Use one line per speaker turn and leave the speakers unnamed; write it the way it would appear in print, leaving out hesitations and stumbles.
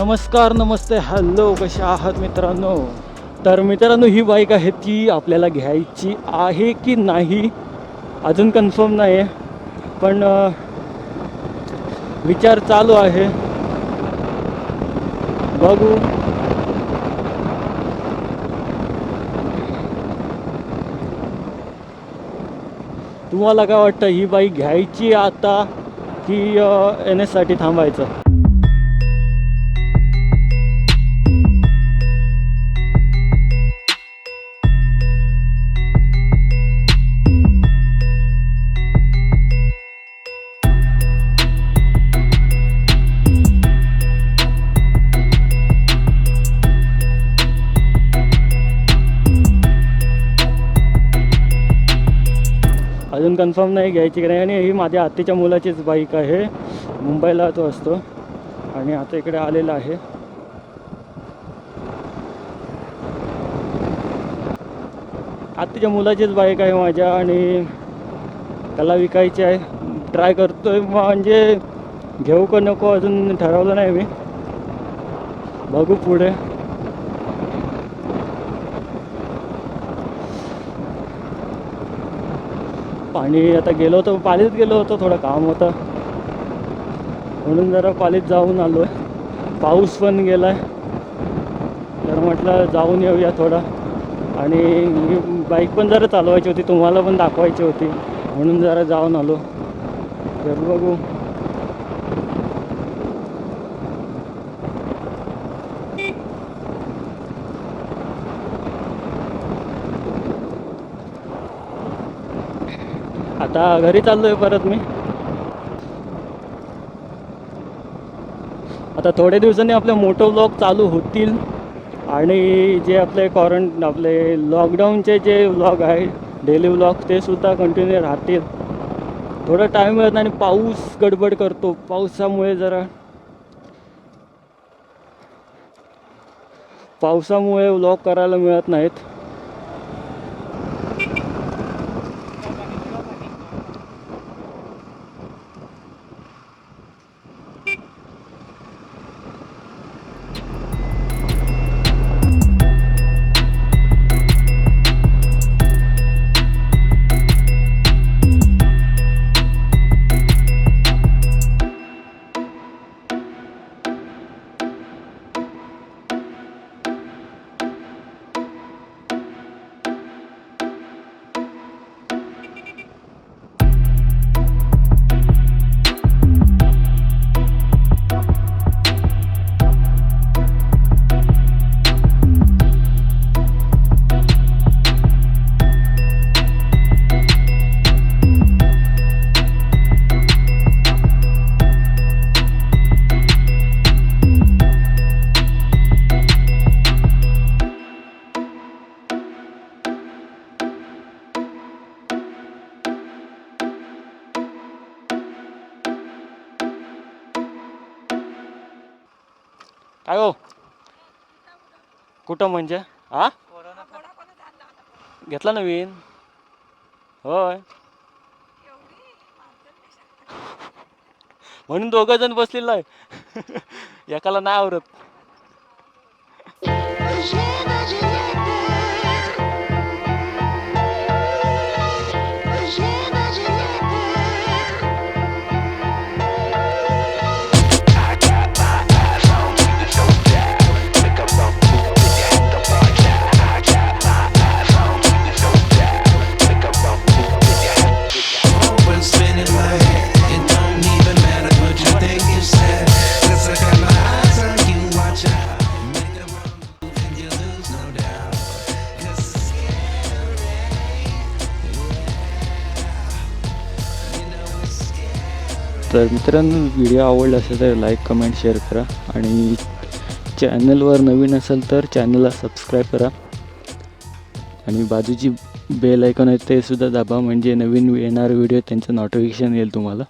नमस्कार, नमस्ते, हॅलो, कशा आहात मित्रांनो? तर मित्रांनो, ही बाईक आहे ती आपल्याला घ्यायची आहे की नाही अजून कन्फर्म नाही आहे, पण विचार चालू आहे, बघू. तुम्हाला काय वाटतं, ही बाईक घ्यायची आता की एन एससाठी थांबायचं? अजून कन्फर्म नाही घ्यायची की नाही. आणि ही माझ्या आत्याच्या मुलाचीच बाईक आहे, मुंबईला तो असतो आणि आता इकडे आलेला आहे. आत्याच्या मुलाचीच बाईक आहे माझ्या आणि त्याला विकायची आहे. ट्राय करतोय, म्हणजे घेऊ का नको अजून ठरवलं नाही मी, बघू पुढे. पाणी आता गेलो होतो, पालीत गेलो होतो, थोडं काम होतं म्हणून जरा पालीत जाऊन आलो आहे. पाऊस पण गेला आहे, तर म्हटलं जाऊन येऊया थोडं. आणि बाईक पण जरा चालवायची होती, तुम्हाला पण दाखवायची होती, म्हणून जरा जाऊन आलो. तर बघू. आता घरी चाललोय परत मी. आता थोड्या दिवसांनी आपले मोटो व्लॉग चालू होतील आणि जे आपले लॉकडाऊनचे जे व्लॉग आहे, डेली व्लॉग, ते सुद्धा कंटिन्यू राहतील. थोडा टाईम मिळत नाही आणि पाऊस गडबड करतो, पावसामुळे व्लॉग करायला मिळत नाहीत. काय हो? कुठं म्हणजे? हा, घेतला नवीन? होय, म्हणून दोघं जण बसलेलं आहे. एकाला नाही आवरत. तर मित्रांनो, व्हिडिओ आवडला असेल तर लाईक, कमेंट, शेअर करा आणि चॅनलवर नवीन असेल तर चॅनलला सबस्क्राईब करा आणि बाजूची बेल आयकॉन आहे ते सुद्धा दाबा, म्हणजे नवीन येणारे व्हिडिओ त्यांचं नोटिफिकेशन येईल तुम्हाला.